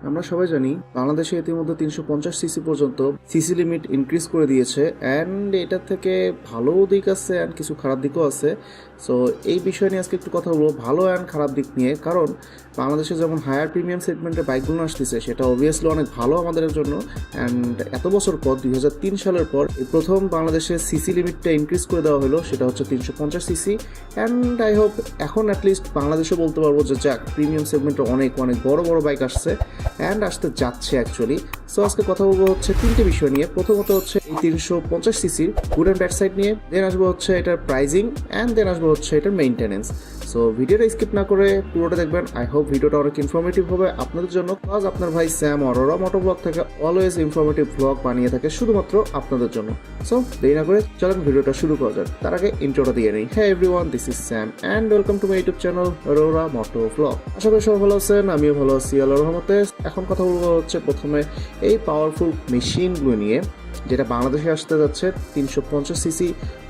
আমরা সবাই জানি বাংলাদেশে ইতিমধ্যে 350 সিসি পর্যন্ত সিসি লিমিট ইনক্রিজ করে দিয়েছে অ্যান্ড এটা থেকে ভালো দিক আছে অ্যান্ড কিছু খারাপ দিকও আছে। সো এই বিষয় নিয়ে আজকে একটু কথা বলবো, ভালো অ্যান্ড খারাপ দিক নিয়ে। কারণ বাংলাদেশে যেমন হায়ার প্রিমিয়াম সেগমেন্টের বাইকগুলো আসতেছে সেটা অবভিয়াসলি অনেক ভালো আমাদের জন্য। অ্যান্ড এত বছর পর 2003 সালের পর এই প্রথম বাংলাদেশে সিসি লিমিটটা ইনক্রিজ করে দেওয়া হলো, সেটা হচ্ছে 350 সিসি। অ্যান্ড আই হোপ এখন অ্যাটলিস্ট বাংলাদেশে বলতে পারবো যে যাক, প্রিমিয়াম সেগমেন্টে অনেক অনেক বড় বড় বাইক আসছে অ্যান্ড আসতে যাচ্ছে অ্যাকচুয়ালি। সো আজকে কথা বলবো হচ্ছে তিনটে বিষয় নিয়ে। প্রথমত হচ্ছে এই 350 সিসির গুড অ্যান্ড ব্যাড সাইড নিয়ে, দেন আসবো হচ্ছে এটার প্রাইজিং অ্যান্ড দেন আসবো হচ্ছে এটার মেইনটেনেন্স। সো ভিডিওটা স্কিপ না করে পুরোটা দেখবেন। আই হোপ ভিডিওটা অনেক ইনফরমেটিভ হবে আপনাদের জন্য, কজ আপনার ভাই স্যাম অরোরা মোটো ব্লগ থেকে অলওয়েজ ইনফরমেটিভ ব্লগ বানিয়ে থাকে শুধুমাত্র আপনাদের জন্য। সো দেরি না করে চলেন ভিডিওটা শুরু করা যাক। তার আগে ইন্ট্রোটা দিয়ে নেই। হ্যাঁ everyone, this is Sam and welcome to my YouTube channel Aurora Moto Vlog. আশা করি সবাই ভালো আছেন, আমিও ভালো আছি আল্লাহর রহমতে। এখন কথা বলবো হচ্ছে প্রথমে এই পাওয়ারফুল মেশিনগুলো নিয়ে, যেটা বাংলাদেশে আসতে যাচ্ছে 350 সিসি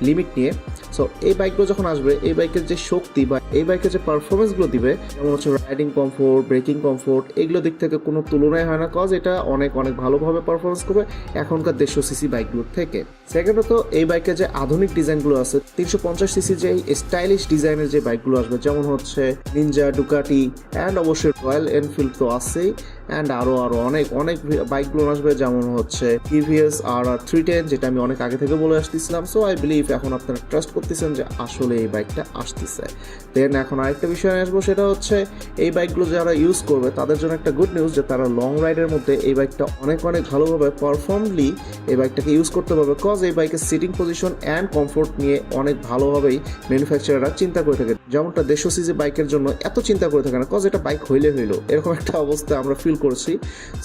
লিমিট নিয়ে। সো এই বাইকগুলো যখন আসবে, এই বাইকের যে শক্তি বা এই বাইকের যে পারফরমেন্সগুলো দিবে, যেমন হচ্ছে রাইডিং কমফোর্ট, ব্রেকিং কমফোর্ট, এগুলো দিক থেকে কোনো তুলনায় হয় না, কজ এটা অনেক অনেক ভালোভাবে পারফরমেন্স করবে এখনকার 150 সিসি বাইকগুলোর থেকে। সেকেন্ডত এই বাইকের যে আধুনিক ডিজাইনগুলো আছে, 350 সিসি যে স্টাইলিশ ডিজাইনের যে বাইকগুলো আসবে, যেমন হচ্ছে নিনজা, ডুকাটি অ্যান্ড অবশ্যই রয়্যাল এনফিল্ড তো আছেই, অ্যান্ড আরও অনেক অনেক বাইকগুলো আসবে, যেমন হচ্ছে টিভিএস RR 310, যেটা আমি অনেক আগে থেকে বলে আসতেছিলাম। সো আই বিলিভ এখন আপনারা ট্রাস্ট করতেছেন যে আসলে এই বাইকটা আসতেছে। দেন এখন আরেকটা বিষয় আসবো, সেটা হচ্ছে এই বাইকগুলো যারা ইউজ করবে তাদের জন্য একটা গুড নিউজ, যে তারা লং রাইডের মধ্যে এই বাইকটা অনেক অনেক ভালোভাবে পারফর্মলি এই বাইকটাকে ইউজ করতে পারবে, কজ এই বাইকের সিটিং পজিশন অ্যান্ড কমফোর্ট নিয়ে অনেক ভালোভাবেই ম্যানুফ্যাকচারাররা চিন্তা করে থাকে, যেমনটা 150 সিসি বাইকের জন্য এত চিন্তা করে থাকে না, কজ এটা বাইক হইলে এরকম একটা অবস্থা আমরা ফিল করছি।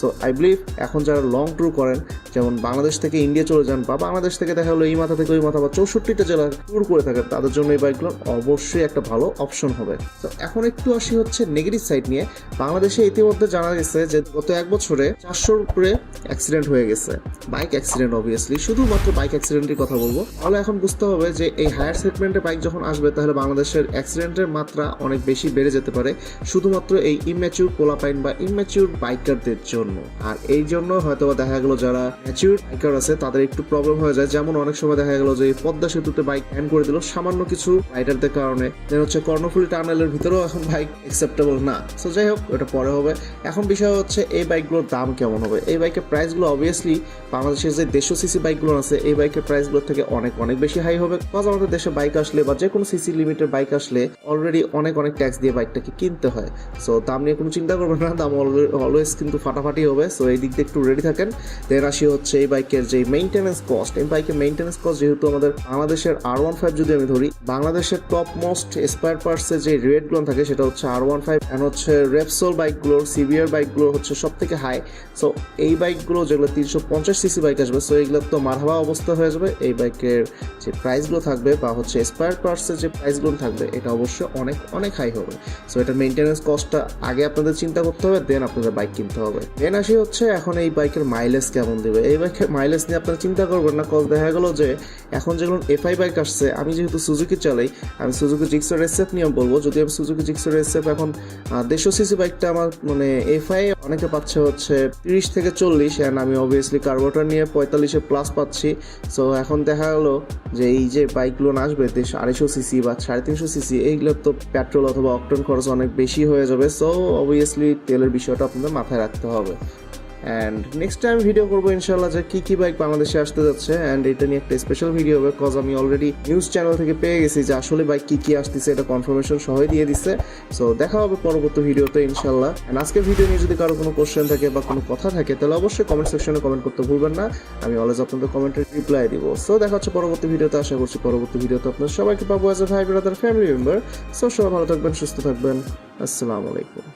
সো আই বিলিভ এখন যারা লং ট্যুর করেন, যেমন বাংলাদেশ থেকে ইন্ডিয়া চলে যান বা বাংলাদেশ থেকে দেখা হলো এই মাথা থেকে ওই মাথা বা 64টা জেলা ট্যুর করে থাকেন, তাদের জন্য এই বাইকগুলো অবশ্যই একটা ভালো অপশন হবে। তো এখন একটু আসি হচ্ছে নেগেটিভ সাইড নিয়ে। বাংলাদেশে ইতিমধ্যে জানা গেছে যে গত এক বছরে 400-র উপরে অ্যাক্সিডেন্ট হয়ে গেছে, বাইক অ্যাক্সিডেন্ট। অবভিয়াসলি শুধুমাত্র বাইক অ্যাক্সিডেন্টের কথা বলবো, তাহলে এখন বুঝতে হবে যে এই হায়ার সেগমেন্টের বাইক যখন আসবে, তাহলে বাংলাদেশের অ্যাক্সিডেন্টের মাত্রা অনেক বেশি বেড়ে যেতে পারে, শুধুমাত্র এই ইম্যাচিউর পোলাপাইন বা ইম্যাচিউর বাইকারদের জন্য। আর এই জন্য হয়তো দেখা গেল যারা ম্যাচিউর বাইকার আছে তাদের একটু প্রবলেম হয়ে যায়, যেমন অনেক সময় দেখা গেল যে পদ্মা সেতুতে বাইক ব্যান করে দিল সামান্য কিছু রাইডারদের কারণে, যেন হচ্ছে কর্ণফুলী টানেলের ভিতরেও এখন বাইক অ্যাকসেপ্টেবল না। সো যাই হোক, এটা পরে হবে। এখন বিষয় হচ্ছে এই বাইকগুলোর দাম কেমন হবে। এই বাইকের প্রাইসগুলো অবভিয়াসলি বাংলাদেশের যে 150 সিসি বাইকগুলো আছে এই বাইকের প্রাইসগুলোর থেকে অনেক অনেক বেশি হাই হবে, কজ আমাদের দেশে বাইক আসলে বা যে কোনো সিসি লিমিটের বাইক আসলে অলরেডি অনেক অনেক ট্যাক্স দিয়ে বাইকটাকে কিনতে হয়। সো দাম নিয়ে কোনো চিন্তা করবেন না, দাম অলওয়েজ কিন্তু ফাটাফাটি হবে। সো এই দিক দিয়ে একটু রেডি থাকেন। দেন আসি হচ্ছে এই বাইকের যে মেইনটেনেন্স কস্ট। এই বাইকের মেইনটেনেন্স কস্ট যেহেতু আমাদের বাংলাদেশের R15 যদি আমি ধরি, বাংলাদেশের টপ মোস্ট স্পেয়ার পার্টসের যে রেটগুলো থাকে সেটা হচ্ছে R15 অ্যান্ড হচ্ছে রেপসোল বাইকগুলোর, সিভিয়ার বাইকগুলোর হচ্ছে সব থেকে হাই। সো এই বাইকগুলো যেগুলো 350 সিসি বাইক আসবে, সো এইগুলোর তো মারহাবা অবস্থা হয়ে যাবে। এই বাইকের যে প্রাইসগুলো থাকবে বা হচ্ছে স্পেয়ার পার্টসের যে প্রাইসগুলো থাকবে, এটা অবশ্যই অনেক অনেক হাই হবে। সো এটা মেইনটেনেন্স কস্টটা আগে আপনাদের চিন্তা করতে হবে, দেন আপনাদের বাইক কিনতে হবে। দেন আসি হচ্ছে এখন এই বাইকের মাইলেজ কেমন দেবে। এই বাইকের মাইলেজ নিয়ে আপনারা চিন্তা করবেন না, কজ দেখা গেল যে এখন যেগুলো FI বাইক আসছে, আমি যেহেতু সুজুকি চালাই, আমি সুজুকি জিক্সার SF নিয়ে বলবো। যদি আমি সুজুকি জিক্সার SF এখন 150 সিসি বাইকটা আমার মানে FI অনেকে পাচ্ছে হচ্ছে 30 থেকে 40, অ্যান্ড আমি অবভিয়াসলি কার্বোরেটর নিয়ে 45-এ প্লাস পাচ্ছি। সো এখন দেখা গেলো যে এই যে বাইকগুলো আসবে 250 সিসি বা 350 সিসি, এইগুলোর তো পেট্রোল অথবা অকটেন খরচ অনেক বেশি হয়ে যাবে। সো অবভিয়াসলি তেলের বিষয়টা আপনাদের মাথায় রাখতে হবে। অ্যান্ড নেক্সট টাইম ভিডিও করবো ইনশাল্লাহ যে কী বাইক বাংলাদেশে আসতে যাচ্ছে, অ্যান্ড এটা নিয়ে একটা স্পেশাল ভিডিও হবে, কজ আমি অলরেডি নিউজ চ্যানেল থেকে পেয়ে গেছি যে আসলে বাইক কী আসতেছে, এটা কনফার্মেশন সহই দিয়ে দিচ্ছে। সো দেখা হবে পরবর্তী ভিডিওতে ইনশাল্লাহ। অ্যান্ড আজকের ভিডিও নিয়ে যদি কারো কোনো কোশ্চেন থাকে বা কোনো কথা থাকে, তাহলে অবশ্যই কমেন্ট সেকশনে কমেন্ট করতে ভুলবেন না, আমি অলওয়েজ আপনাদের কমেন্টের রিপ্লাই দিব। সো দেখা হচ্ছে পরবর্তী ভিডিওতে। আশা করছি পরবর্তী ভিডিওতে আপনার সবাইকে পাবো অ্যাজ এ ভাই ব্রাদার ফ্যামিলি মেম্বার। সো সবাই ভালো থাকবেন, সুস্থ থাকবেন। আসসালামু আলাইকুম।